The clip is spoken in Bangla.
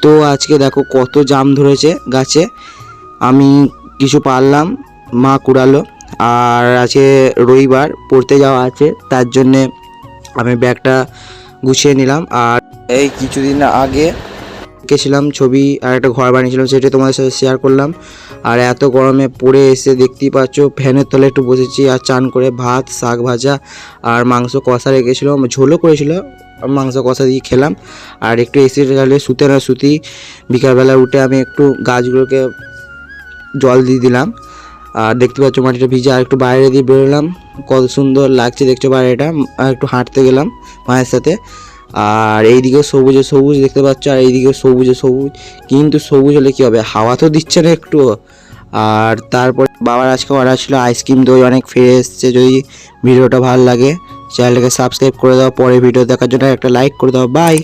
তো আজকে দেখো কত জাম ধরেছে গাছে, আমি কিছু পারলাম, মা কুড়ালো। আর আজকে রবিবার পড়তে যাওয়া আছে, তার জন্যে আমি ব্যাগটা গুছিয়ে নিলাম। আর এই কিছুদিন আগে এঁকেছিলাম ছবি আর একটা ঘর বানিয়েছিলাম, সেটা তোমাদের সাথে শেয়ার করলাম। আর এত গরমে পড়ে এসে দেখতেই পাচ্ছ ফ্যানের তলে একটু বসেছি, আর চান করে ভাত, শাক ভাজা আর মাংস কষা রেখেছিলো, ঝোলও করেছিল, মাংস কষা দিয়ে খেলাম। আর একটু এসি চালিয়ে শুতে না শুতেই বিকালবেলা উঠে আমি একটু গাছগুলোকে জল দিয়ে দিলাম। আর দেখতে পাচ্ছ মাটিটা ভিজে। আর একটু বাইরে দিয়ে বেরোলাম, কত সুন্দর লাগছে দেখছো বাইরেটা। আর একটু হাঁটতে গেলাম মায়ের সাথে। আর এইদিকেও সবুজে সবুজ দেখতে পাচ্ছ, আর এইদিকেও সবুজে সবুজ। কিন্তু সবুজ হলে কী হবে, হাওয়া তো দিচ্ছে না একটু। আর তারপর বাবার আজকে অর্ডার ছিল আইসক্রিম, দই অনেক ফিরে এসছে। যদি ভিডিওটা ভালো লাগে চ্যানেলটাকে সাবস্ক্রাইব করে দাও, পরে ভিডিও দেখার জন্য একটা লাইক করে দাও। বাই।